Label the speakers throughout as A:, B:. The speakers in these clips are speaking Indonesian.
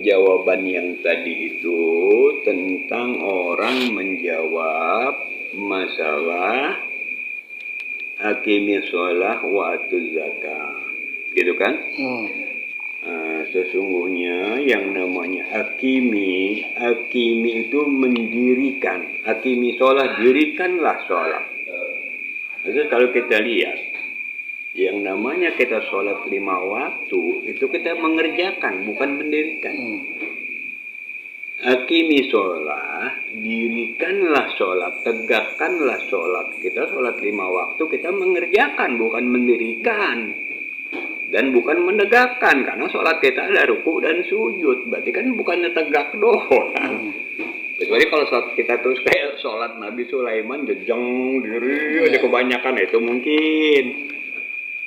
A: Jawaban yang tadi itu tentang orang menjawab masalah aqimis shalah wa atuz zakah. Gitu kan? Sesungguhnya yang namanya akimi itu mendirikan. Akimi sholat, dirikanlah sholat. Jadi kalau kita lihat, yang namanya kita sholat 5 waktu, itu kita mengerjakan, bukan mendirikan. Akimi sholat, dirikanlah sholat, tegakkanlah sholat. Kita sholat 5 waktu, kita mengerjakan, bukan mendirikan. Dan bukan menegakkan, karena sholat kita ada ruku dan sujud. Berarti kan bukan tegak doang. Kecuali kalau sholat kita terus kayak sholat Nabi Sulaiman, jejeng diri aja kebanyakan, itu mungkin.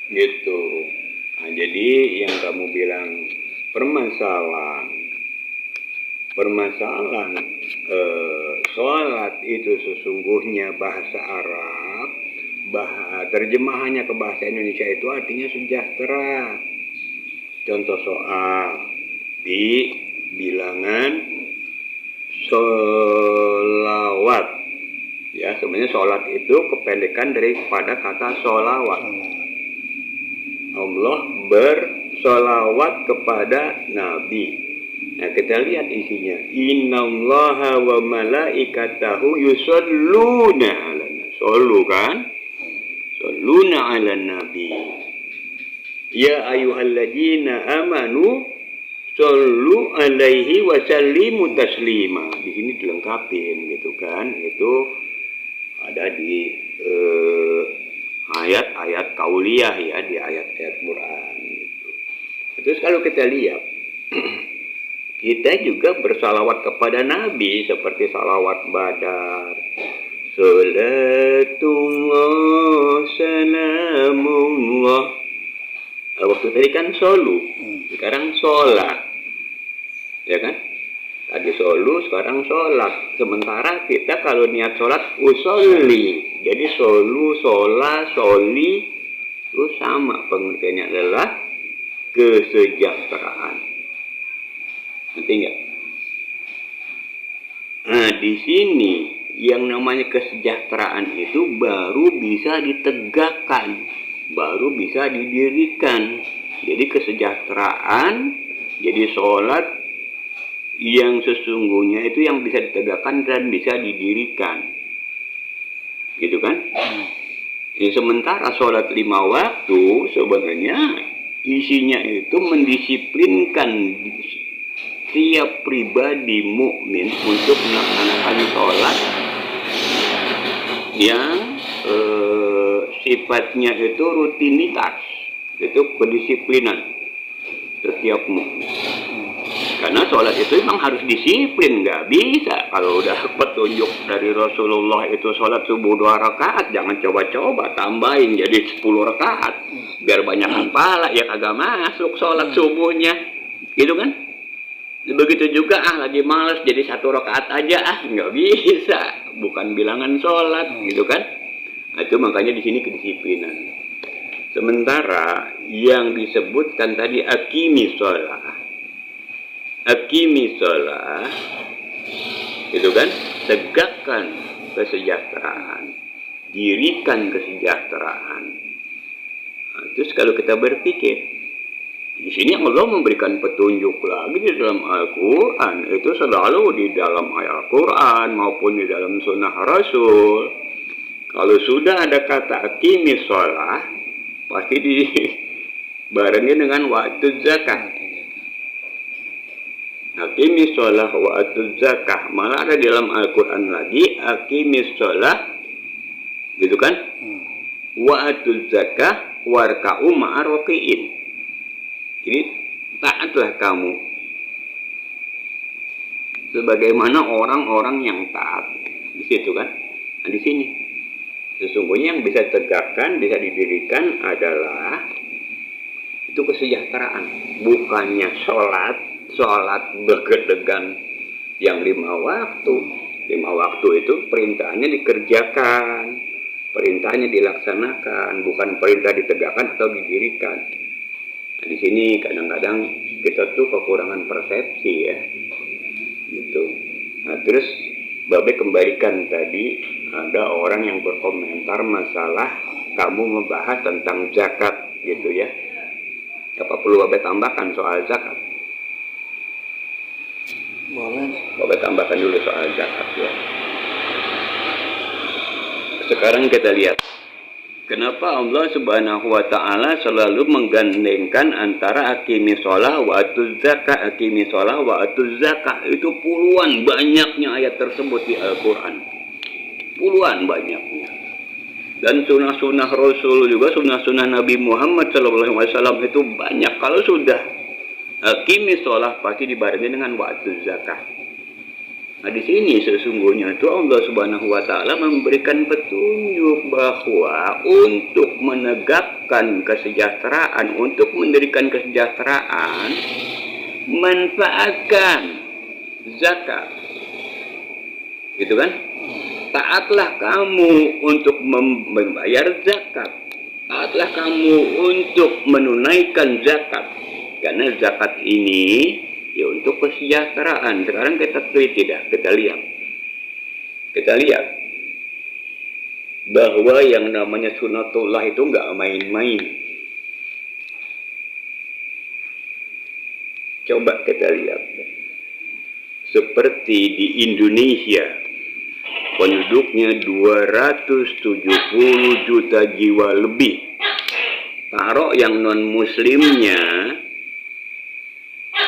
A: Gitu. Nah, jadi yang kamu bilang permasalahan sholat itu sesungguhnya bahasa Arab, terjemahannya ke bahasa Indonesia itu artinya sejahtera. Contoh soal di bilangan sholawat. Ya, sebenarnya sholat itu kependekan daripada kata sholawat. Allah bersolawat kepada Nabi. Nah, kita lihat isinya. Innallaha wa malaikatahu yusholluna ala nabi. Solu kan? Sholuna ala nabi. Ya ayyuhalladzina amanu shollu alaihi wa sallimu taslima. Di sini dilengkapin gitu kan. Itu ada di ayat-ayat kauliyah ya, di ayat-ayat Quran gitu. Terus kalau kita lihat kita juga bersalawat kepada Nabi seperti salawat Badar. Salatullah salamullah. Waktu tadi kan solu, sekarang sholat. Ya kan? Tadi solu, sekarang sholat. Sementara kita kalau niat sholat usolli. Jadi solu, sholat, soli itu sama pengertiannya adalah kesejahteraan. Ngerti nggak? Nah, di sini yang namanya kesejahteraan itu baru bisa ditegakkan, baru bisa didirikan. Jadi kesejahteraan, jadi sholat yang sesungguhnya itu yang bisa ditegakkan dan bisa didirikan. Gitu kan? Ya, sementara sholat 5 waktu sebenarnya isinya itu mendisiplinkan tiap pribadi mukmin untuk melaksanakan sholat yang sifatnya itu rutinitas, itu kedisiplinan setiap mukmin. Karena sholat itu memang harus disiplin, nggak bisa. Kalau udah petunjuk dari Rasulullah itu sholat subuh 2 rakaat, jangan coba-coba tambahin jadi 10 rakaat. Biar banyak pahala, ya kagak masuk sholat subuhnya. Gitu kan? Begitu juga lagi malas jadi 1 rakaat aja, nggak bisa. Bukan bilangan sholat, gitu kan? Nah, itu makanya di sini kedisiplinan. Sementara yang disebutkan tadi aqimi shalah, itu kan, tegakkan kesejahteraan, dirikan kesejahteraan. Nah, terus kalau kita berpikir, di sini Allah memberikan petunjuk lagi di dalam Al-Quran, itu selalu di dalam ayat Al-Quran maupun di dalam sunnah Rasul. Kalau sudah ada kata aqimi shalah, pasti dibarengi dengan waktu zakat. Aqimis shalah wa atuz zakah. Malah ada di dalam Al-Quran lagi aqimis shalah, gitu kan? Wa atuz zakah warka'u ma'ar raqiin. Jadi taatlah kamu sebagaimana orang-orang yang taat. Di situ kan? Nah, di sini sesungguhnya yang bisa ditegakkan, bisa didirikan adalah itu kesejahteraan, bukannya sholat bergedegan yang 5 waktu. 5 waktu itu perintahnya dikerjakan, perintahnya dilaksanakan, bukan perintah ditegakkan atau didirikan. Nah, di sini kadang-kadang kita tuh kekurangan persepsi ya, gitu. Nah terus Babe kembalikan tadi ada orang yang berkomentar masalah kamu membahas tentang zakat gitu ya. Apa perlu Babe tambahkan soal zakat?
B: Boleh.
A: Babe tambahkan dulu soal zakat ya. Sekarang kita lihat kenapa Allah Subhanahu wa taala selalu menggandengkan antara aqimi shalah wa atuz zakah, aqimi shalah wa atuz zakah. Itu puluhan banyaknya ayat tersebut di Al-Qur'an. Puluhan banyaknya. Dan sunnah-sunnah Rasul juga, sunnah-sunnah Nabi Muhammad SAW itu banyak. Kalau sudah aqimi shalah pasti dibarengi dengan wa atuz zakah. Nah di sini sesungguhnya itu Allah Subhanahu wa taala memberikan petunjuk bahwa untuk menegakkan kesejahteraan, untuk mendirikan kesejahteraan, manfaatkan zakat. Gitu kan? Taatlah kamu untuk membayar zakat. Taatlah kamu untuk menunaikan zakat. Karena zakat ini ya untuk kesejahteraan. Sekarang kita teliti dah, kita lihat bahwa yang namanya sunatullah itu nggak main-main. Coba kita lihat, seperti di Indonesia, penduduknya 270 juta jiwa lebih. Taruh yang non muslimnya,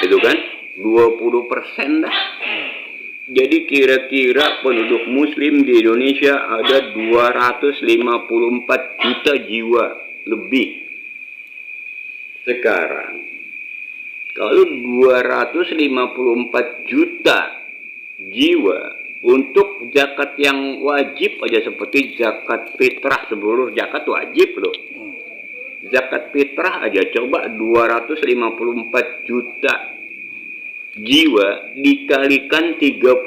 A: itu kan 20% dah. Jadi kira-kira penduduk muslim di Indonesia ada 254 juta jiwa lebih. Sekarang kalau 254 juta jiwa untuk zakat yang wajib aja, seperti zakat fitrah, seluruh zakat wajib loh. Zakat fitrah aja coba 254 juta jiwa dikalikan 35.000,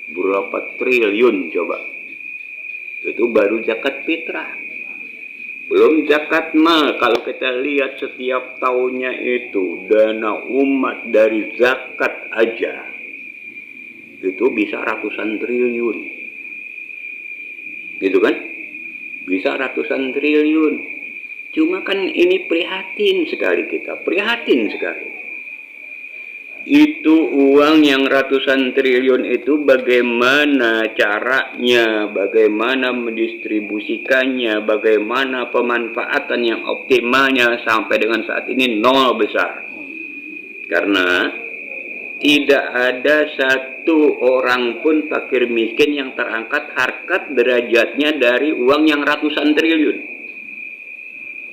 A: berapa triliun coba. Itu baru zakat fitrah. Belum zakat mal. Kalau kita lihat setiap tahunnya itu dana umat dari zakat aja itu bisa ratusan triliun. Gitu kan? Bisa ratusan triliun. Cuma kan ini prihatin sekali kita, prihatin sekali. Itu uang yang ratusan triliun itu bagaimana caranya, bagaimana mendistribusikannya, bagaimana pemanfaatan yang optimalnya sampai dengan saat ini nol besar. Karena tidak ada satu orang pun fakir miskin yang terangkat harkat derajatnya dari uang yang ratusan triliun.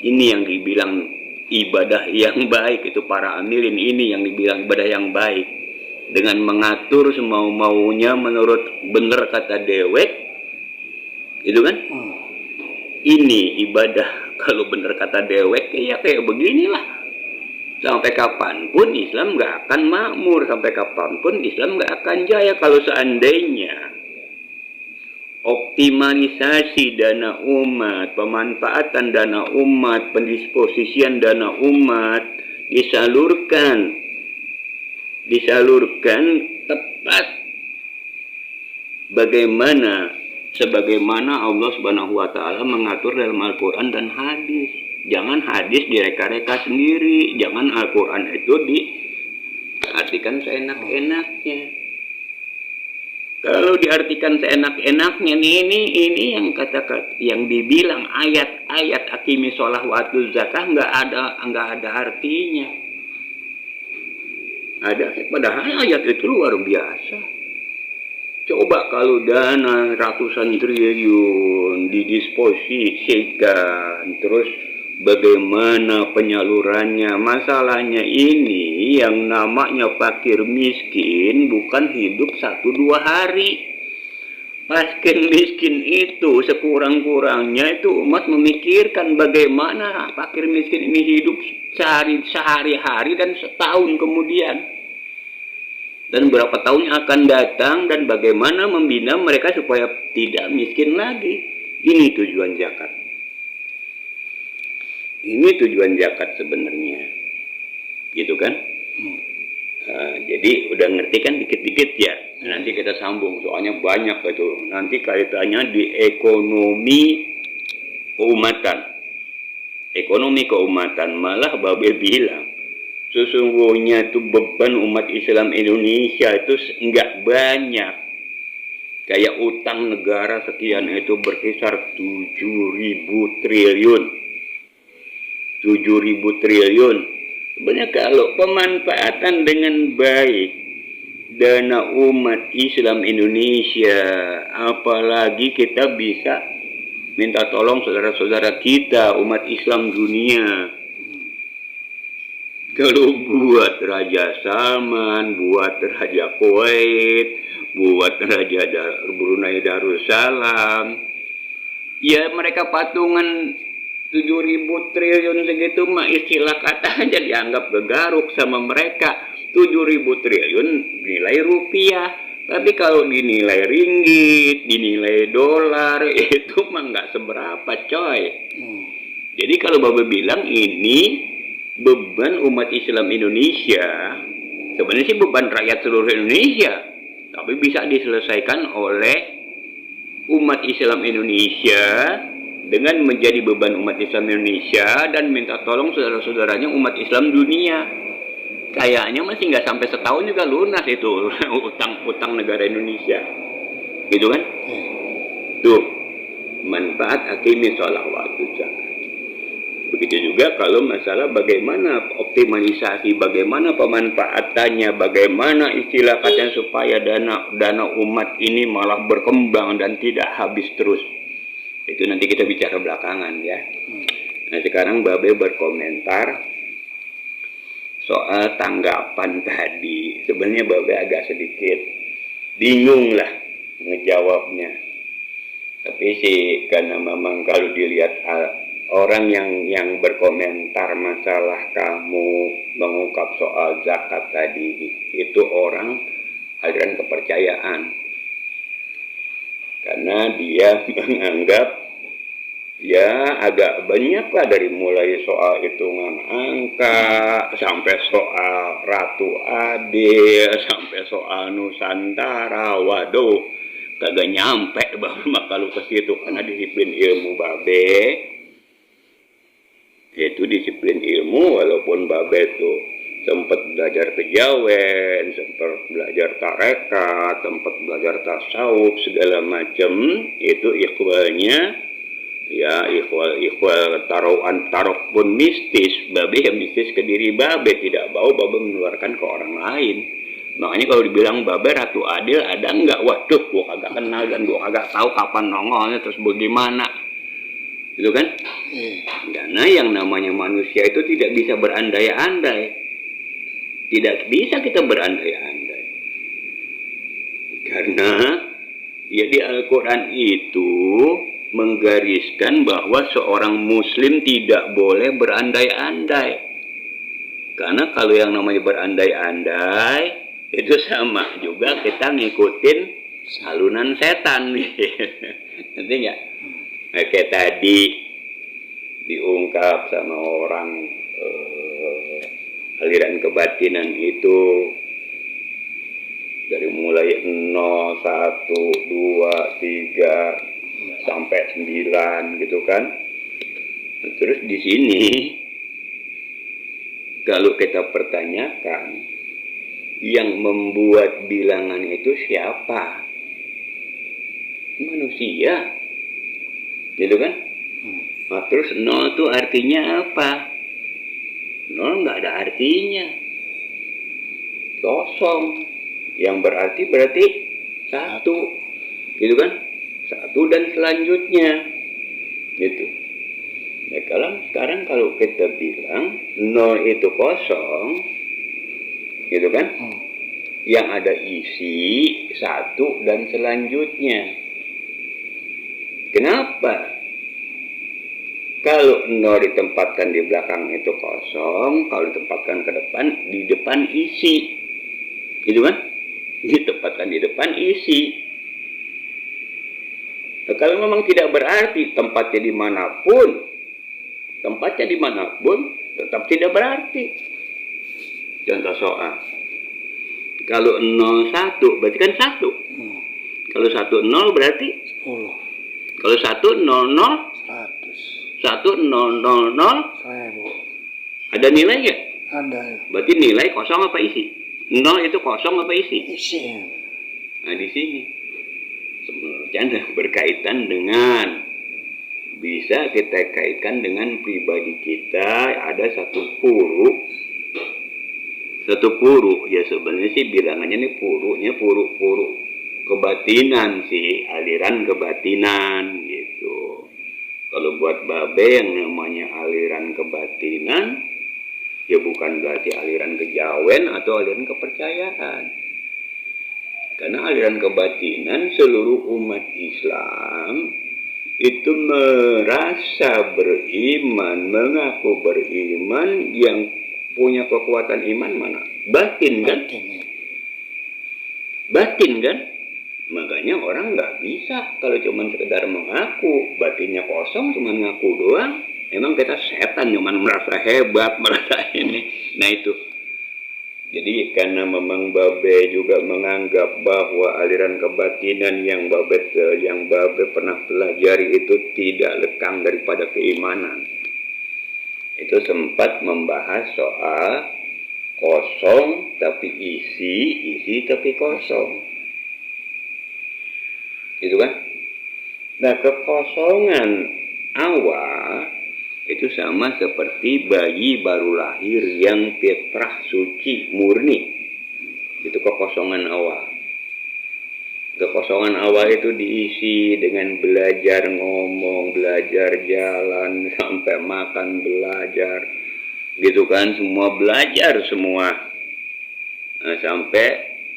A: Ini yang dibilang ibadah yang baik, itu para amirin ini yang dibilang ibadah yang baik. Dengan mengatur semau-maunya menurut benar kata dewek, itu kan? Ini ibadah kalau benar kata dewek ya kayak beginilah. Sampai kapanpun Islam nggak akan makmur, sampai kapanpun Islam nggak akan jaya kalau seandainya optimalisasi dana umat, pemanfaatan dana umat, pendisposisian dana umat disalurkan tepat sebagaimana Allah Subhanahu wa taala mengatur dalam Al-Qur'an dan hadis. Jangan hadis direka-reka sendiri, jangan Al-Qur'an itu diartikan seenak-enaknya. Kalau diartikan seenak-enaknya ini yang kata-kata yang dibilang ayat-ayat aqimi shalah wa atuz zakah nggak ada artinya. Padahal ayat itu luar biasa. Coba kalau dana ratusan triliun didisposisikan, terus bagaimana penyalurannya? Masalahnya ini yang namanya fakir miskin bukan hidup 1-2 hari. Fakir miskin itu sekurang-kurangnya itu umat memikirkan bagaimana fakir miskin ini hidup sehari-hari dan setahun kemudian. Dan berapa tahun yang akan datang dan bagaimana membina mereka supaya tidak miskin lagi. Ini tujuan zakat. Ini tujuan zakat sebenarnya. gitu kan? Jadi udah ngerti kan dikit-dikit ya. Nanti kita sambung soalnya banyak itu. Nanti kaitannya di ekonomi keumatan. Ekonomi keumatan malah Babe bilang sesungguhnya itu beban umat Islam Indonesia itu enggak banyak. Kayak utang negara sekian itu berkisar 7.000 triliun. 7.000 triliun. Sebenarnya kalau pemanfaatan dengan baik dana umat Islam Indonesia, apalagi kita bisa minta tolong saudara-saudara kita umat Islam dunia. Kalau buat Raja Salman, buat Raja Kuwait, buat Raja Brunei Darussalam, ya mereka patungan 7.000 triliun segitu mah istilah kata aja dianggap gegaruk sama mereka. 7.000 triliun nilai rupiah. Tapi kalau dinilai ringgit, dinilai dolar, itu mah nggak seberapa coy. Jadi kalau Bapak bilang ini beban umat Islam Indonesia, sebenarnya sih beban rakyat seluruh Indonesia. Tapi bisa diselesaikan oleh umat Islam Indonesia dengan menjadi beban umat Islam Indonesia dan minta tolong saudara-saudaranya umat Islam dunia. Kayaknya masih nggak sampai setahun juga lunas itu utang negara Indonesia, gitu kan? Tuh manfaat hakimi sholawatu zakat. Begitu juga kalau masalah bagaimana optimalisasi, bagaimana pemanfaatannya, bagaimana istilah katanya supaya dana umat ini malah berkembang dan tidak habis terus. Itu nanti kita bicara belakangan ya. Nah sekarang Babe berkomentar soal tanggapan tadi. Sebenarnya Babe agak sedikit bingung lah ngejawabnya. Tapi sih karena memang kalau dilihat orang yang berkomentar masalah kamu mengungkap soal zakat tadi itu orang aliran kepercayaan. Karena dia menganggap ya agak banyak lah dari mulai soal hitungan angka sampai soal Ratu Adil sampai soal Nusantara. Waduh, kagak nyampe Babe kalau ke situ karena disiplin ilmu Babe itu disiplin ilmu. Walaupun Babe tuh sempat belajar kejawen, sempat belajar tarekat, sempat belajar tasawuf segala macam, itu ikhwalnya ya ikhwal taruh pun mistis. Babe yang mistis ke diri Babe, tidak mau Babe menularkan ke orang lain. Makanya kalau dibilang Babe Ratu Adil ada enggak? Waduh, gua kagak kenal dan gua kagak tahu kapan nongolnya terus bagaimana. Gitu kan? Karena yang namanya manusia itu tidak bisa berandai-andai. Tidak bisa kita berandai-andai. Karena ya di Al-Quran itu menggariskan bahwa seorang muslim tidak boleh berandai-andai. Karena kalau yang namanya berandai-andai itu sama juga kita ngikutin salunan setan. Nanti nggak? Nah, kayak tadi diungkap sama orang aliran kebatinan itu dari mulai 0, 1, 2, 3 sampai 9 gitu kan. Terus di sini kalau kita pertanyakan yang membuat bilangan itu siapa? Manusia. Gitu kan? Nah, terus 0 itu artinya apa? 0 nggak ada artinya. Kosong. Yang berarti 1. Gitu kan? 1 dan selanjutnya. Gitu. Ya sekarang kalau kita bilang 0 itu kosong. Gitu kan? Yang ada isi 1 dan selanjutnya. Kenapa? Kalau 0 ditempatkan di belakang itu kosong, kalau ditempatkan ke depan, di depan isi. Gitu kan? Ditempatkan di depan isi. Nah, kalau memang tidak berarti tempatnya dimanapun tetap tidak berarti. Contoh soal. Kalau 0, 1 berarti kan 1. Kalau 1, 0 berarti
B: 10.
A: Kalau 1, 0, 0
B: 100.
A: 1, 0, 0, 0
B: 1000.
A: ada nilai nggak?
B: Ada.
A: Berarti nilai kosong apa isi? 0 itu kosong apa isi?
B: Isi.
A: Nah di sini sebenarnya berkaitan dengan, bisa kita kaitkan dengan pribadi kita. Ada satu puru ya, sebenarnya sih bilangannya ini puru kebatinan sih, aliran kebatinan gitu. Kalau buat babe yang namanya aliran kebatinan ya bukan berarti aliran kejawen atau aliran kepercayaan. Karena aliran kebatinan seluruh umat Islam itu merasa beriman, mengaku beriman. Yang punya kekuatan iman mana? Batin kan? Batin kan? Makanya orang nggak bisa kalau cuma sekedar mengaku, batinnya kosong, cuma ngaku doang. Emang kita setan, cuma merasa hebat, merasa ini. Nah itu. Jadi karena memang babe juga menganggap bahwa aliran kebatinan yang babe pernah pelajari itu tidak lekang daripada keimanan. Itu sempat membahas soal kosong tapi isi tapi kosong. Gitu kan? Nah, kekosongan awal itu sama seperti bayi baru lahir yang fitrah suci murni. Itu kekosongan awal. Kekosongan awal itu diisi dengan belajar ngomong, belajar jalan, sampai makan belajar. Gitu kan, semua belajar semua. Nah, sampai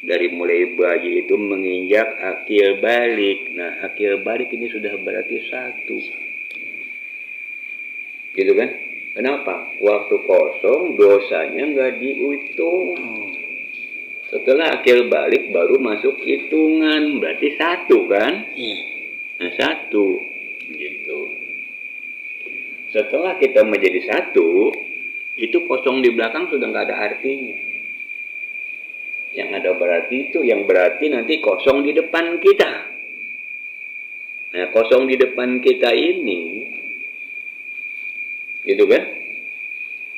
A: dari mulai bayi itu menginjak akil balik. Nah, akil balik ini sudah berarti 1. Gitu kan? Kenapa? Waktu kosong dosanya nggak dihitung. Setelah akil balik baru masuk hitungan, berarti 1 kan? Nah, 1 gitu. Setelah kita menjadi 1, itu kosong di belakang sudah nggak ada artinya. Yang ada berarti itu, yang berarti nanti kosong di depan kita. Nah, kosong di depan kita ini, gitu kan,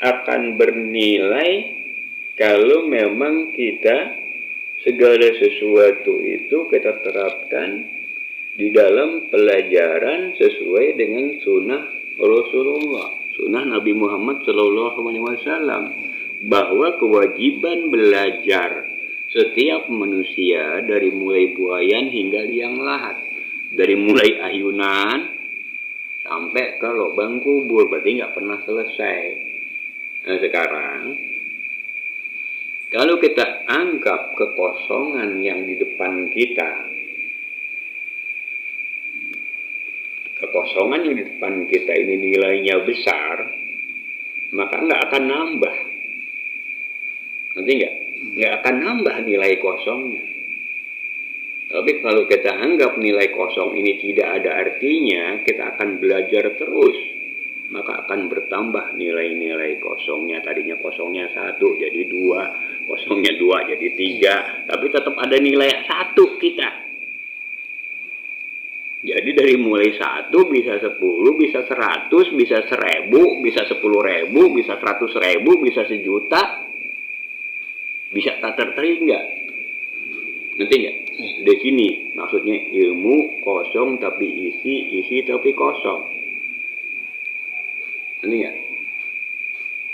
A: akan bernilai kalau memang kita segala sesuatu itu kita terapkan di dalam pelajaran sesuai dengan sunnah Rasulullah, sunnah Nabi Muhammad SAW, bahwa kewajiban belajar setiap manusia dari mulai buayan hingga liang lahat, dari mulai ayunan sampai ke lubang kubur, berarti nggak pernah selesai. Nah, sekarang kalau kita anggap kekosongan yang di depan kita, kekosongan yang di depan kita ini nilainya besar, maka nggak akan nambah. Nanti nggak akan nambah nilai kosongnya. Tapi kalau kita anggap nilai kosong ini tidak ada artinya, kita akan belajar terus, maka akan bertambah nilai-nilai kosongnya. Tadinya kosongnya 1 jadi 2, kosongnya 2 jadi 3, tapi tetap ada nilai 1 kita. Jadi dari mulai 1 bisa 10, bisa 100, bisa 1000, bisa 10.000, bisa 100.000, bisa 1.000.000, bisa tak terhingga. Nanti nggak? Di sini maksudnya ilmu kosong tapi isi tapi kosong. Nanti nggak?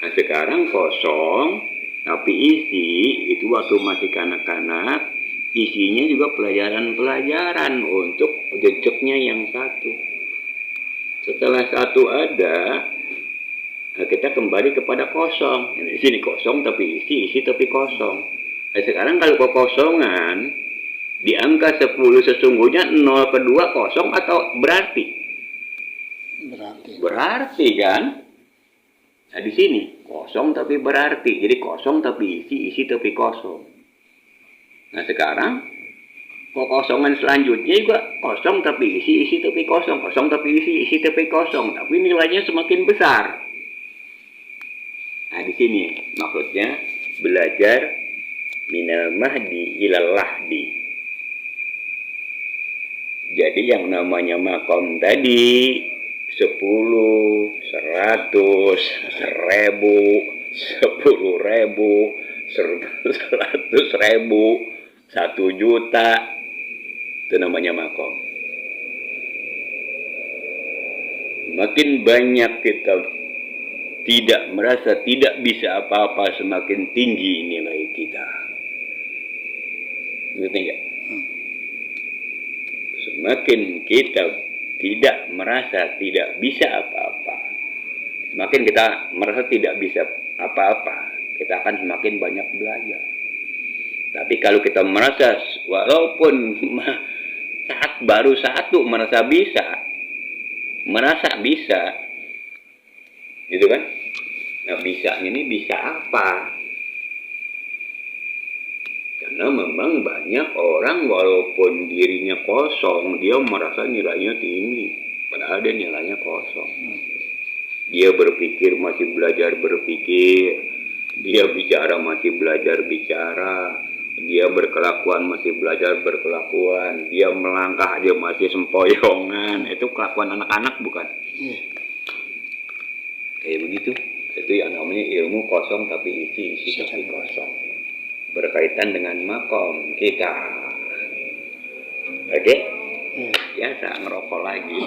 A: Nah, sekarang kosong tapi isi itu waktu masih kanak-kanak, isinya juga pelajaran-pelajaran untuk jejaknya yang 1. Setelah 1 ada, nah kita kembali kepada kosong. Di sini kosong tapi isi tapi kosong. Nah, sekarang kalau kekosongan di angka 10 sesungguhnya 0 kedua kosong atau berarti? Berarti kan? Nah, di sini kosong tapi berarti. Jadi kosong tapi isi tapi kosong. Nah, sekarang kekosongan selanjutnya juga kosong tapi isi tapi kosong. Kosong tapi isi tapi kosong. Tapi nilainya semakin besar. Nah, di sini maksudnya belajar minal mahdi ilal lahdi. Jadi yang namanya makom tadi 10, 100, 1000, 10.000, 100.000, 1 juta, itu namanya makom. Makin banyak kita tidak merasa tidak bisa apa-apa, semakin tinggi nilai kita. Ngerti nggak? Semakin kita tidak merasa tidak bisa apa-apa, semakin kita merasa tidak bisa apa-apa, kita akan semakin banyak belajar. Tapi kalau kita merasa walaupun baru satu merasa bisa, gitu kan? Nah, bisa ini bisa apa? Karena memang banyak orang walaupun dirinya kosong, dia merasa nilainya tinggi, padahal dia nilainya kosong. Dia berpikir masih belajar berpikir, dia bicara masih belajar bicara, dia berkelakuan masih belajar berkelakuan, dia melangkah aja masih sempoyongan. Itu kelakuan anak-anak bukan? Kayak begitu. Itu yang namanya ilmu kosong tapi isi tapi kosong. Berkaitan dengan makom kita. Oke? Biasa ngerokok lagi.